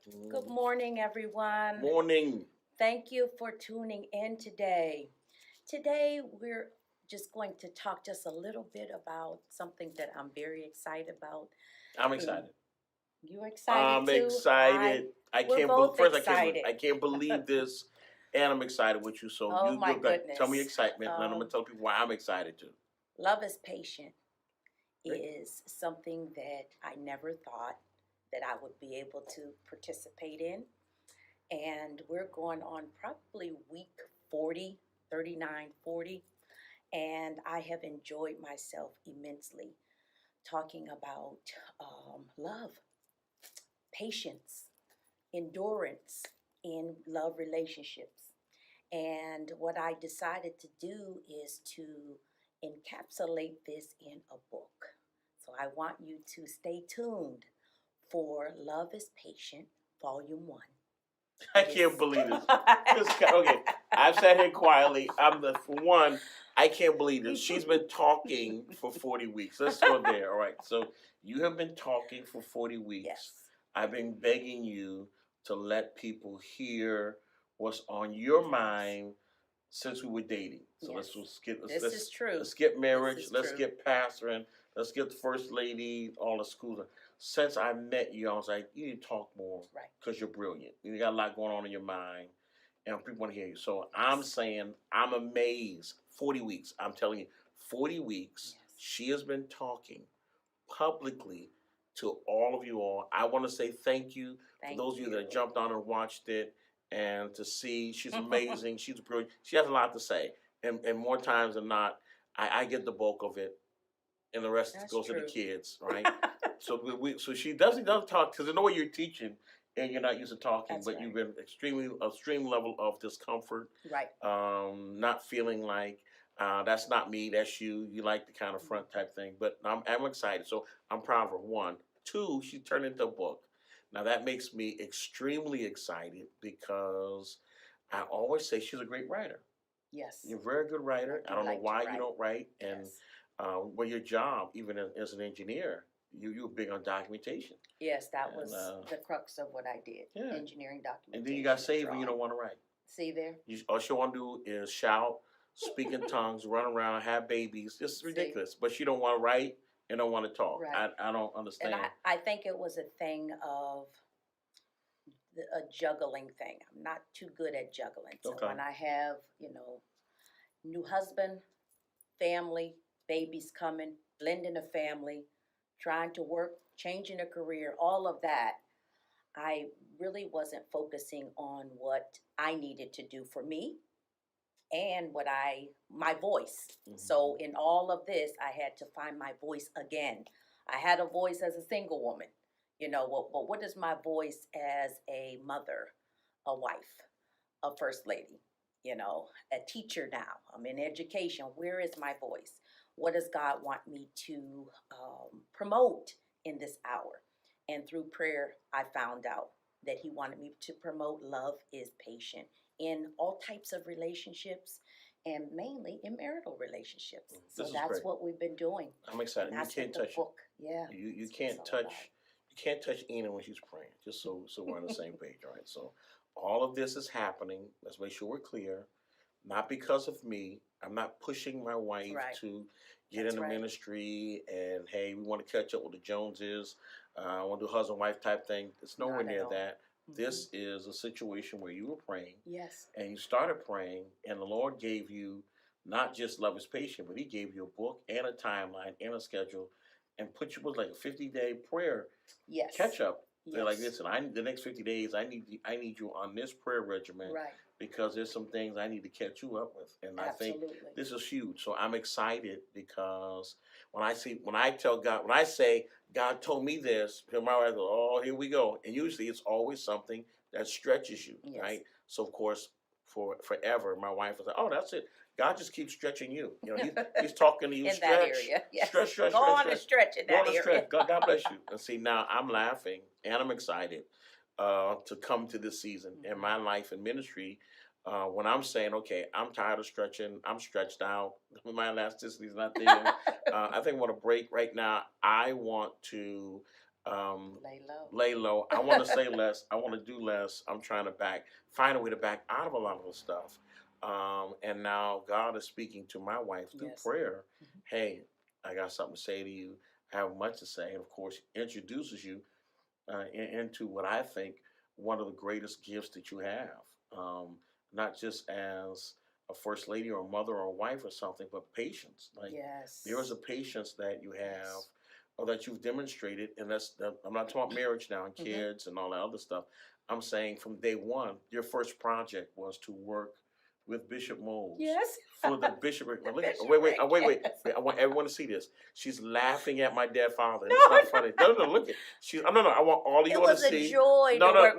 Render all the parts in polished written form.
Good morning, everyone. Morning. Thank you for tuning in today. Today, we're just going to talk just a little bit about something that I'm very excited about. I'm And excited. you're excited I'm too? excited. I We're can't believe. both First, I can't. excited. I can't believe this, and I'm excited with you. So Oh you my go back. Tell me your goodness. excitement, and then I'm gonna tell people why I'm excited too. Love is Patient Great. is something that I never thought that I would be able to participate in. And we're going on probably week 40, 39, 40. And I have enjoyed myself immensely talking about love, patience, endurance in love relationships. And what I decided to do is to encapsulate this in a book. So I want you to stay tuned for Love is Patient, Volume 1. I can't believe this. Okay, I've sat here quietly. For one. I can't believe this. She's been talking for 40 weeks. Let's go there. All right. So you have been talking for 40 weeks. Yes. I've been begging you to let people hear what's on your mind since we were dating. So Yes. let's This is true. let's get marriage. This is Let's true. get pastoring. Let's get the first lady, all the schools. Since I met you, I was like, you need to talk more Right. because you're brilliant. You got a lot going on in your mind, and people want to hear you. So I'm saying I'm amazed. 40 weeks. I'm telling you, 40 weeks. Yes. She has been talking publicly to all of you all. I want to say thank you for Thank those of you you. that jumped on and watched it, and to see she's amazing. She's brilliant. She has a lot to say, and more times than not, I get the bulk of it, and the rest That's goes to the true. kids, right? So she doesn't talk because I know what you're teaching, and you're not used to talking, That's but right. you've been extreme level of discomfort, Right. not feeling like that's not me, that's you. You like the kind of front type thing, but I'm excited. So I'm proud of her. One, two, she turned into a book. Now that makes me extremely excited because I always say she's a great writer. Yes. You're a very good writer. I I do don't know like to why you write. don't write, and Yes. well, your job, even as an engineer, you're big on documentation. Yes, that And, was the crux of what I did. Yeah. Engineering documentation. And then you got saved and drawing. you don't want to write. See there? All you want to do is shout, speak in tongues, run around, have babies. It's ridiculous. But she don't want to write and don't want to talk. Right. I don't understand. And I think it was a thing of a juggling thing. I'm not too good at juggling. So Okay. when I have, new husband, family, babies coming, blending a family, trying to work, changing a career, all of that, I really wasn't focusing on what I needed to do for me and my voice. So in all of this, I had to find my voice again. I had a voice as a single woman, what is my voice as a mother, a wife, a first lady, a teacher now? I'm in education. Where is my voice? What does God want me to promote in this hour? And through prayer, I found out that He wanted me to promote love is patient in all types of relationships and mainly in marital relationships. So This is that's great. what we've been doing. I'm excited. And You that's can't what the touch it. book, yeah. You that's what can't it's all touch about. you can't touch Ina when she's praying. Just so we're on the same page, all right? So all of this is happening. Let's make sure we're clear. Not because of me. I'm not pushing my wife Right. to get That's in the right. ministry and hey, we want to catch up with the Joneses. I want to do husband wife type thing. It's nowhere Not at near all. that. This is a situation where you were praying Yes. and you started praying, and the Lord gave you not just love is patient, but He gave you a book and a timeline and a schedule, and put you with like a 50-day prayer Yes. catch up. They're like, Yes. listen, the next 50 days, I need you on this prayer regimen Right. because there's some things I need to catch you up with, and I think Absolutely. this is huge. So I'm excited because when I tell God, when I say God told me this, my wife goes, oh, here we go, and usually it's always something that stretches you, Yes. right? So of course, for forever, my wife was like, oh, that's it. God just keeps stretching you. He's talking to you. In Stretch, that area. Yes. stretch, stretch, Go stretch, on stretch. and stretch in Go that on and area. stretch. God bless you. And see, now I'm laughing and I'm excited to come to this season in my life and ministry. When I'm saying, okay, I'm tired of stretching, I'm stretched out, my elasticity is not there. I think I want to break right now. I want to Lay low. lay low. I want to say less. I want to do less. I'm trying to find a way to back out of a lot of the stuff. And now God is speaking to my wife through Yes. prayer. Mhm. Hey, I got something to say to you. I have much to say. And of course, introduces you into what I think one of the greatest gifts that you have. Not just as a first lady or a mother or a wife or something, but patience. Like Yes. there is a patience that you have Yes. or that you've demonstrated, and I'm not talking about marriage now and Mhm. kids and all that other stuff. I'm saying from day one, your first project was to work with Bishop Moles Yes. for the bishopric. Now, look at, Bishopric, wait. yes. I want everyone to see this. She's laughing at my dead father. No, It's not funny. No, look at. No. I want all of It you all to was a see. joy No, to work with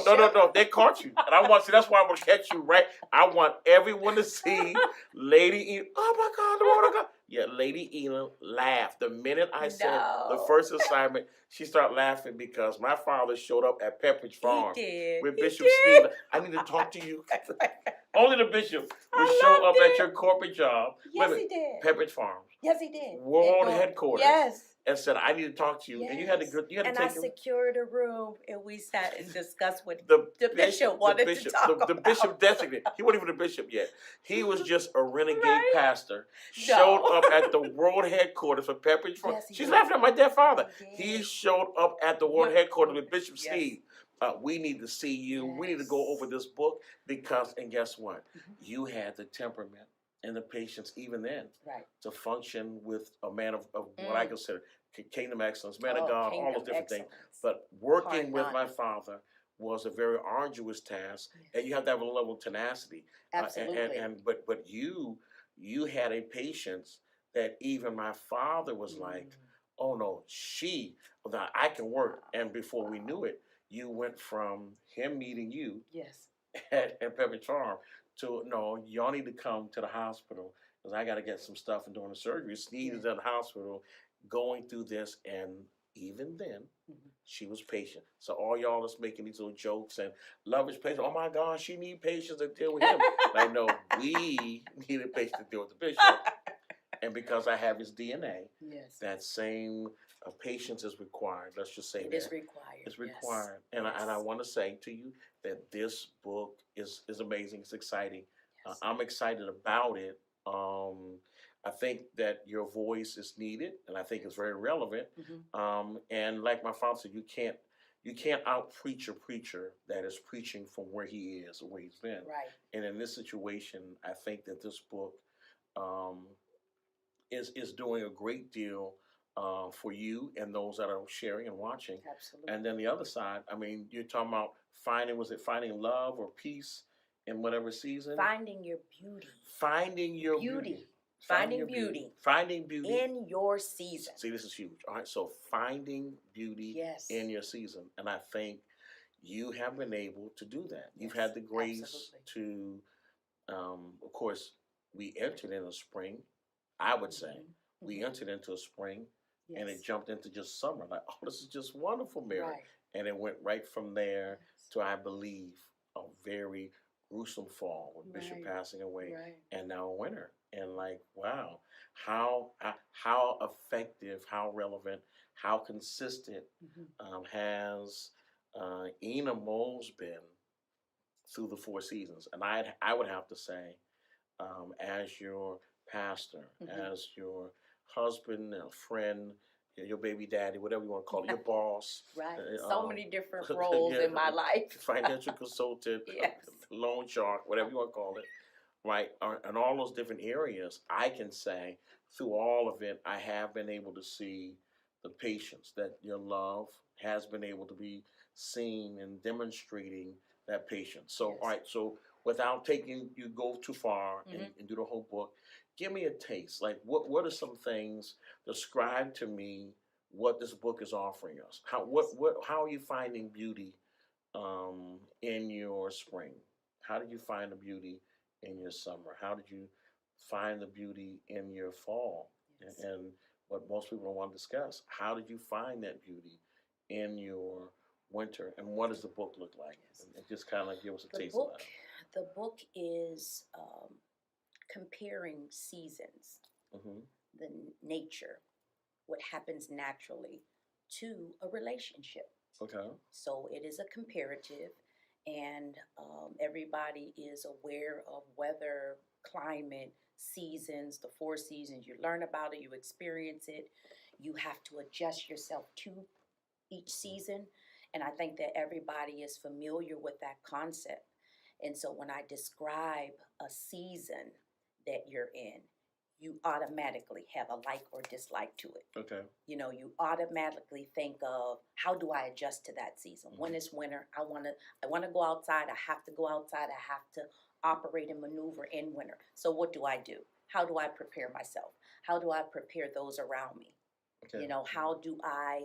the bishop. no. They caught you, and I want. See, that's why I'm gonna catch you right. I want everyone to see Lady E. Oh my God, the woman of God. Yeah, Lady Ela laughed the minute I said the No. first assignment. She started laughing because my father showed up at Pepperidge He Farm did. with He Bishop did. Sneed. I need to talk to you. Only the bishop would I show up loved at it. your corporate job. Yes, Wait a he did. Pepperidge Farms, Yes, he did. world And headquarters, yes. and said, "I need to talk to you." And you had to Yes. go. You had And to I take him. secured a room and we sat and discussed what The the bishop wanted to talk the about. bishop designate. He wasn't even a bishop yet. He was just a renegade Right? pastor. Showed No. up at the world headquarters for Pepperidge Farm. Yes, he She's did. laughing at my dead father. He He did. showed up at the world Your headquarters with corporate. Bishop Yes. Sneed. We need to see you. We need to go over Yes. this book because, and guess what? Mhm. You had the temperament and the patience even then Right. to function with a man of what I Mm. consider kingdom excellence, man of Oh, God, all kingdom those different things. excellence. But working Hard with not. my father was a very arduous task, and Yes. you have to have a level of tenacity. Absolutely. But you had a patience that even my father was like, Mm. oh no, that I can work. And before we Wow. knew it, you went from him meeting you Yes. at Pepperidge Farm to no, y'all need to come to the hospital because I got to get some stuff and doing the surgery. Sneed Yeah. is at the hospital going through this, and even then, Mhm. she was patient. So all y'all that's making these little jokes and love is patient. Oh my God, she need patience to deal with him. Like no, we needed patience to deal with the bishop, and because I have his DNA, Yes. that same patience is required. Let's just say It that. is required. It's Yes. required, and I Yes. want to say to you that this book is amazing. It's exciting. Yes. I'm excited about it. I think that your voice is needed, and I think it's very relevant. Mhm. And like my father said, you can't out preach a preacher that is preaching from where he is or where he's been. Right. And in this situation, I think that this book um, is doing a great deal for you and those that are sharing and watching. Absolutely. And then the other side, I mean, you're talking about finding love or peace in whatever season? Finding your beauty. Finding your Beauty. Finding Finding your beauty. Finding beauty. In your season. See, this is huge. All right, so finding beauty Yes. in your season. And I think you have been able to do that. You've Yes, had the grace absolutely. to, of course, we entered in the spring, I would say. Mhm. We Mhm. entered into a spring and it Yes. jumped into just summer. Like, oh, this is just wonderful, Mary. Right. And it went right from there Yes. to, I believe, a very gruesome fall with Bishop Right. passing away, Right. and now winter. And like, wow, how effective, how relevant, how consistent Mhm. has Ena Moles been through the four seasons? And I would have to say, as your pastor, Mhm. as your husband, a friend, your baby daddy, whatever you want to call it, your boss, Right. uh, So um, many different roles in my life. financial consultant, Yes. loan shark, whatever you want to call it, right? In all those different areas, I can say through all of it, I have been able to see the patience that your love has been able to be seen and demonstrating that patience. So, Yes. all right, so without taking you go too far Mhm. and do the whole book, give me a taste. Like, what are some things? Describe to me what this book is offering us. How are you finding beauty in your spring? How did you find the beauty in your summer? How did you find the beauty in your fall? Yes. And what most people don't want to discuss, how did you find that beauty in your winter? And what does the book look like? Yes. And just kind of give us a The taste book, of that. the book is comparing seasons, Hmm. the nature, what happens naturally to a relationship. Okay. So it is a comparative, and everybody is aware of weather, climate, seasons, the four seasons. You learn about it, you experience it, you have to adjust yourself to each season. And I think that everybody is familiar with that concept. And so when I describe a season that you're in, you automatically have a like or dislike to it. Okay. You know, you automatically think of, how do I adjust to that season? When it's winter, I want to go outside. I have to go outside. I have to operate and maneuver in winter. So what do I do? How do I prepare myself? How do I prepare those around me? Okay. You know, how do I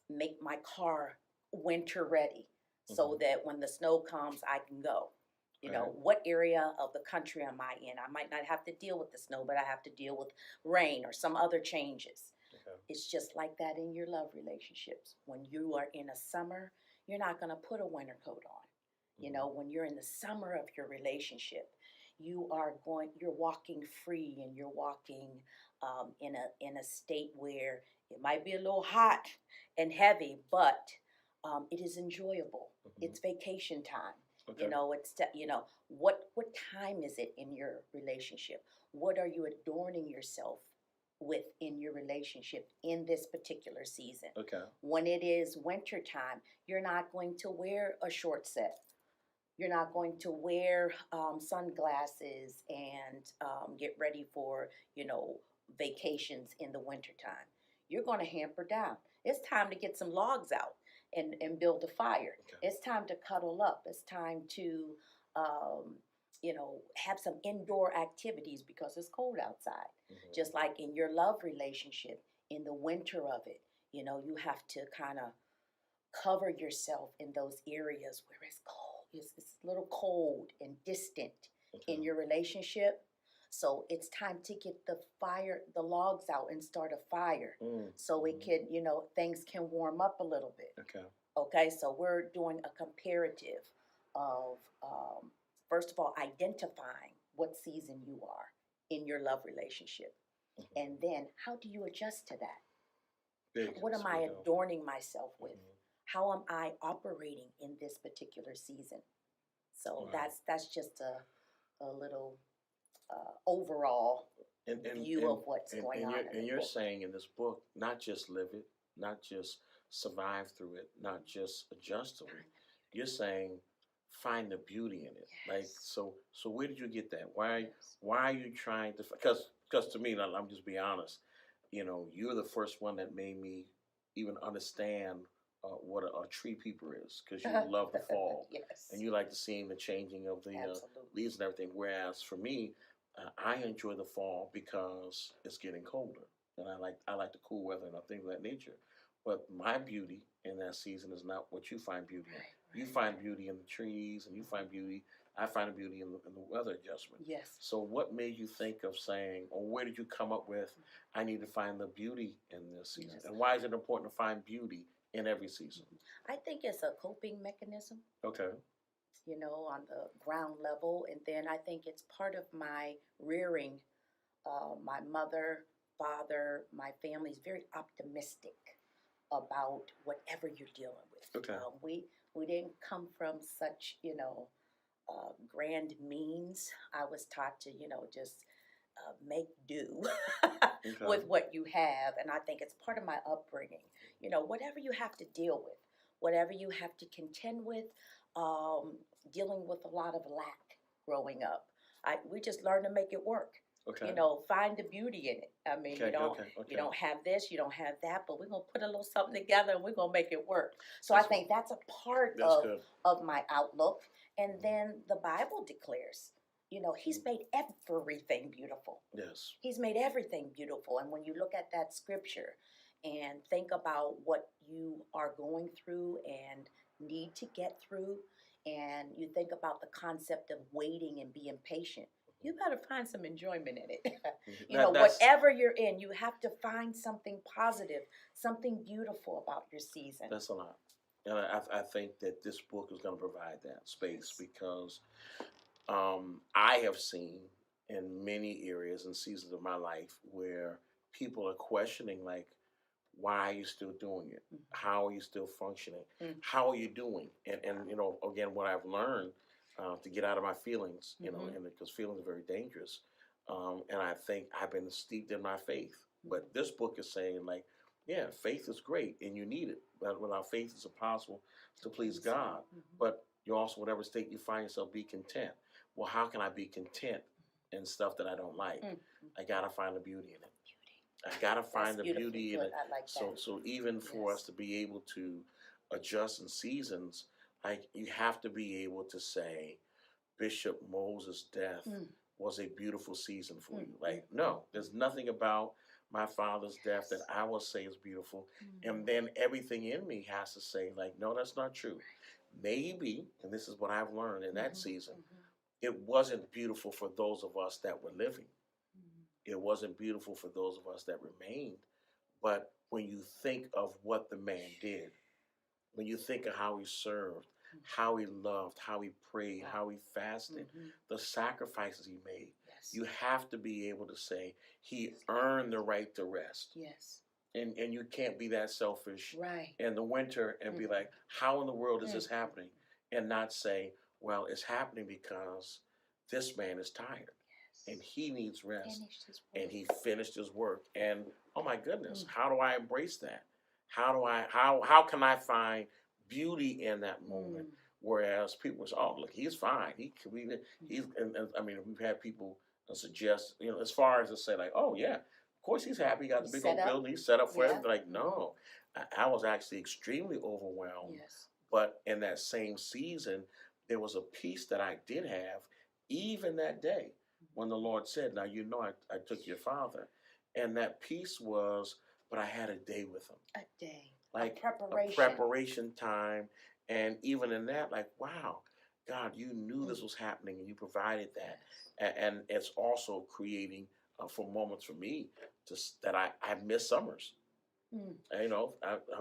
make my car winter ready so that when the snow comes, I can go? You know, Right. what area of the country am I in? I might not have to deal with the snow, but I have to deal with rain or some other changes. Okay. It's just like that in your love relationships. When you are in a summer, you're not going to put a winter coat on. You know, when you're in the summer of your relationship, you're walking free, and you're walking in a state where it might be a little hot and heavy, but it is enjoyable. It's vacation time. Okay. You know, what time is it in your relationship? What are you adorning yourself with in your relationship in this particular season? Okay. When it is winter time, you're not going to wear a short set. You're not going to wear sunglasses and get ready for, vacations in the wintertime. You're going to hamper down. It's time to get some logs out and build a fire. Okay. It's time to cuddle up. It's time to, have some indoor activities because it's cold outside. Just like in your love relationship, in the winter of it, you have to kind of cover yourself in those areas where it's cold. It's a little cold and distant in your relationship. So it's time to get the logs out and start a fire so it can, things can warm up a little bit. Okay. Okay, so we're doing a comparative of, first of all, identifying what season you are in your love relationship. And then how do you adjust to that? What am I adorning myself with? How am I operating in this particular season? So Wow. that's just a little overall view of what's going on. And you're saying in this book, not just live it, not just survive through it, not just adjust to it. You're saying find the beauty in it. Yes. Like so where did you get that? Why Yes. why are you trying to? Because to me, I'm just being honest. You're the first one that made me even understand what a tree peeper is, because you love the fall. Yes. And you like to seeing the changing of the Absolutely. leaves and everything. Whereas for me, I enjoy the fall because it's getting colder, and I like the cool weather and things of that nature. But my beauty in that season is not what you find beauty in. Right, You find beauty in the trees, and you find beauty. I find beauty in the weather adjustment. Yes. So, what made you think of saying, or where did you come up with, I need to find the beauty in this season? Yes. And why is it important to find beauty in every season? I think it's a coping mechanism, Okay. on the ground level. And then I think it's part of my rearing. My mother, father, my family is very optimistic about whatever you're dealing with. Okay. We didn't come from such, grand means. I was taught to, just make do with what you have. And I think it's part of my upbringing. Whatever you have to deal with, whatever you have to contend with, dealing with a lot of lack growing up. We just learn to make it work. Okay. Find the beauty in it. I mean, Okay, you don't have this, you don't have that, but we're gonna put a little something together and we're gonna make it work. So That's I think that's a part That's good. of my outlook. And then the Bible declares, He's made everything beautiful. Yes. He's made everything beautiful. And when you look at that scripture and think about what you are going through and need to get through, and you think about the concept of waiting and being patient, you better find some enjoyment in it. Whatever you're in, you have to find something positive, something beautiful about your season. That's a lot. And I think that this book is going to provide that space, because I have seen in many areas and seasons of my life where people are questioning, like, why are you still doing it? Mhm. How are you still functioning? Mhm. How are you doing? And again, what I've learned to get out of my feelings, Mhm. and because feelings are very dangerous. And I think I've been steeped in my faith. But this book is saying, like, yeah, faith is great and you need it. But without faith, it's impossible to please God. Mhm. But you also, whatever state you find yourself, be content. Well, how can I be content in stuff that I don't like? Mhm. I gotta find the beauty in it. I gotta That's find the beautiful. beauty in Good. it. I like So that. so even for us Yes. to be able to adjust in seasons, like you have to be able to say, Bishop Moses' death Mm. was a beautiful season for you. Mm. Like, no, there's nothing about my father's death that Yes. I will say is beautiful. Mm. And then everything in me has to say, like, no, that's not true. Maybe, and this is what I've learned in that Mhm. season, Mhm. it wasn't beautiful for those of us that were living. Mhm. It wasn't beautiful for those of us that remained. But when you think of what the man did, when you think of how he served, how he loved, how he prayed, Wow. how he fasted, Mhm. the sacrifices he made, Yes. you have to be able to say he earned the right to rest. Yes. And you can't be that selfish Right. in the winter and be Mhm. like, how in the world is this Mhm. happening? And not say, well, it's happening because this man is tired and Yes. he needs rest Finished his and work. he finished his work. And oh my goodness, Mm. how do I embrace that? How can I find beauty in that moment? Mm. Whereas people say, "Oh, look, he's fine. He's." And I mean, we've had people suggest, as far as to say, like, "Oh yeah, of course he's happy. He got the He's big set old up. building. He's set up for Yeah. everything." Like, Mhm. no, I was actually extremely overwhelmed. Yes. But in that same season, there was a peace that I did have, even that day when the Lord said, "Now you know I took your father," and that peace was, but I had a day with him, A day. like A preparation. a preparation time, and even in that, like, wow, God, you knew Mm. this was happening and you provided that, Yes. and it's also creating for moments for me that I miss summers. Mm.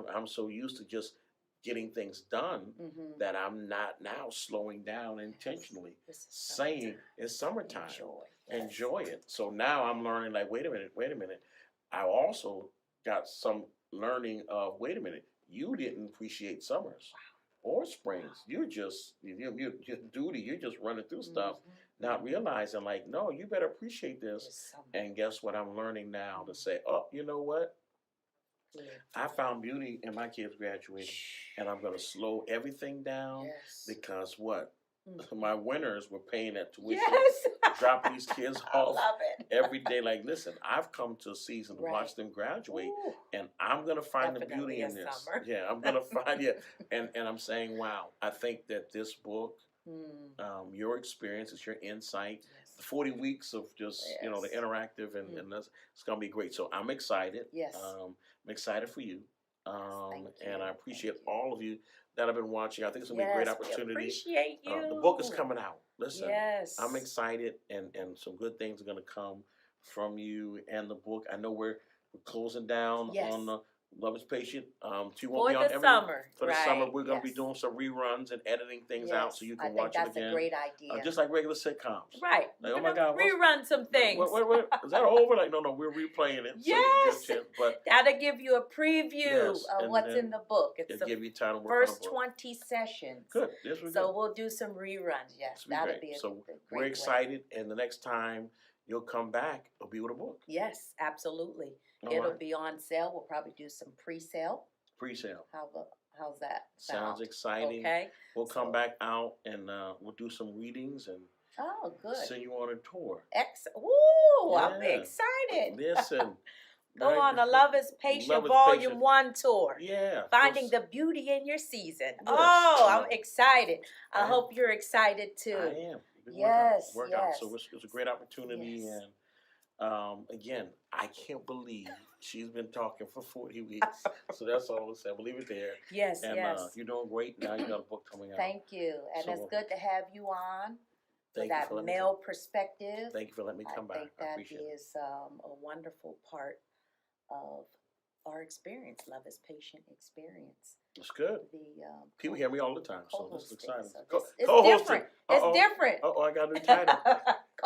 I'm so used to just getting things done Mhm. that I'm not now slowing down Yes. intentionally, This is saying summertime. it's summertime, Enjoy. Yes. enjoy it. So now I'm learning, like, wait a minute. I also got some learning of, wait a minute, you didn't appreciate summers or springs. You're duty. You're just running through stuff, Mhm. not realizing, like, no, you better appreciate this. This summer. And guess what? I'm learning now to say, oh, you know what? Good. I found beauty in my kids graduating, and I'm going to slow everything down Yes. because what? Mhm. My winners were paying that tuition, Yes. dropping these kids I off love it. every day. Like, listen, I've come to a season to Right. watch them graduate, Ooh. and I'm going to find the Definitely beauty a in this. summer. Yeah, I'm going to find it. And I'm saying, wow, I think that this book, Mm. your experiences, your insight, the Yes. 40 weeks of just, the Yes. interactive, Mm. and that's, it's going to be great. So I'm excited. Yes. I'm excited for you. Thank And I you. appreciate Thank you. all of you that have been watching. I think it's going to be a great Yes, we opportunity. appreciate you. The book is coming out. Listen, Yes. I'm excited, and some good things are going to come from you and the book. I know we're closing down Yes. on the Love is Patient. She For won't be on the every summer. for the Right. summer. We're going to be Yes. doing some reruns and editing things out so Yes. you I can think watch it that's again. a great idea. Just like regular sitcoms. Right. Like, We're oh my gonna God, what's, rerun some things. what, is that over? Like, no, we're replaying it. So you Yes. get a chance. But That'll give you a preview yes, of and what's then in the book. It's it'll the give you time to work first on the book. 20 sessions. Good. Yes, we're So good. we'll do some reruns. Yes, This will be that'll great. be a So great we're way. excited, and the next time you'll come back, it'll be with a book. Yes, absolutely. All It'll right. be on sale. We'll probably do some pre-sale. Pre-sale. How's that Sounds sound? exciting. Okay. We'll come So- back out and we'll do some readings and Oh, good. send you on a tour. Ooh, I'm Yeah. excited. Listen. Go right? on a Love is Patient Love is Volume Patient. 1 tour. Yeah. Finding the beauty in your season. Yes. Oh, I'm excited. I I hope you're excited I too. am. Yes, Work out. So it's a great opportunity, Yes. and again, I can't believe she's been talking for 40 weeks. So that's all I'll say. We'll leave it there. Yes, And yes. you're doing great. Now you got a book coming out. Thank you. And So, it's good to have you on with Thank you that for letting me male perspective. Thank you for letting me come I back. think I that appreciate it. is a wonderful part of our experience, Love is Patient experience. It's good. The People hear me all the time, so this is co-hosting. exciting. So it's Co-hosting. different. Uh-oh. It's different. Oh, I got a new title.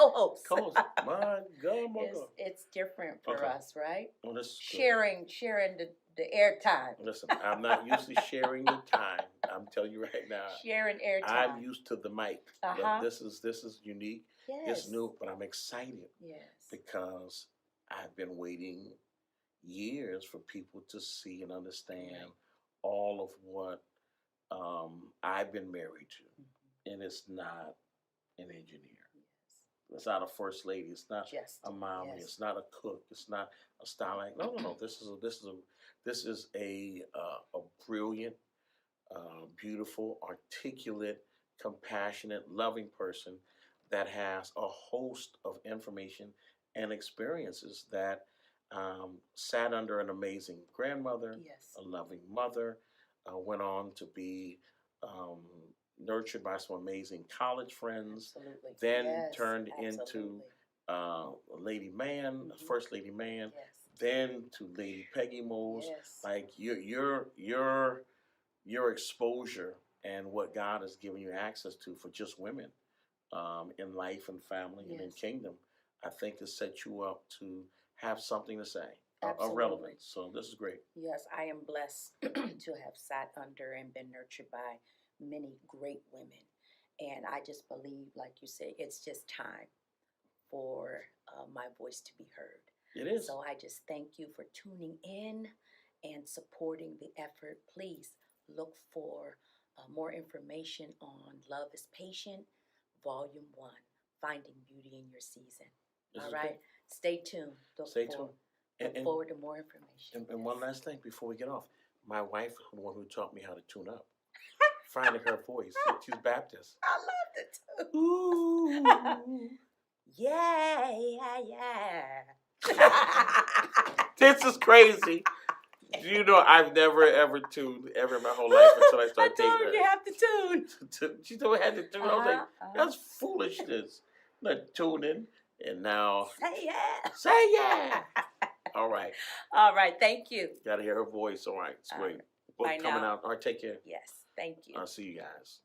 co-host. Co-host. My God, my God. It's different for Okay. us, right? Oh, this is good. Sharing the airtime. Listen, I'm not used to sharing the time. I'm telling you right now. Sharing airtime. I'm used to the mic. But Uh-huh. this is unique. Yes. It's new, but I'm excited Yes. because I've been waiting years for people to see and understand all of what I've been married to. And it's not an engineer. It's not a first lady. It's not Just a mommy. yes. It's not a cook. It's not a styling. No. This is a brilliant, beautiful, articulate, compassionate, loving person that has a host of information and experiences that sat under an amazing grandmother, Yes. a loving mother, went on to be nurtured by some amazing college friends, Absolutely. then Yes, turned absolutely. into Lady Man, Mhm. First Lady Man, Yes. then to Lady Peggy Mose. Yes. Like your exposure and what God has given you access to for just women in life and family and in Yes. kingdom, I think has set you up to have something to say, of Absolutely. relevance. So this is great. Yes, I am blessed to have sat under and been nurtured by many great women. And I just believe, like you say, it's just time for my voice to be heard. It is. So I just thank you for tuning in and supporting the effort. Please look for more information on Love is Patient, Volume 1, Finding Beauty in Your Season. This All is right? good. Stay tuned. Stay tuned. Look forward to more information. And one last thing before we get off. My wife is the one who taught me how to tune up. Finding her voice. She's Baptist. I love it too. Ooh. Yeah. This is crazy. You know, I've never ever tuned ever in my whole life until I started dating her. You have to tune. She told me I had to tune. I was like, that's foolishness. Not tuning. And now, Say yeah. say yeah. All right. All right. Thank you. Got to hear her voice. All right. It's great. Book Bye coming now. out. All right. Take care. Yes. Thank you. I'll see you guys.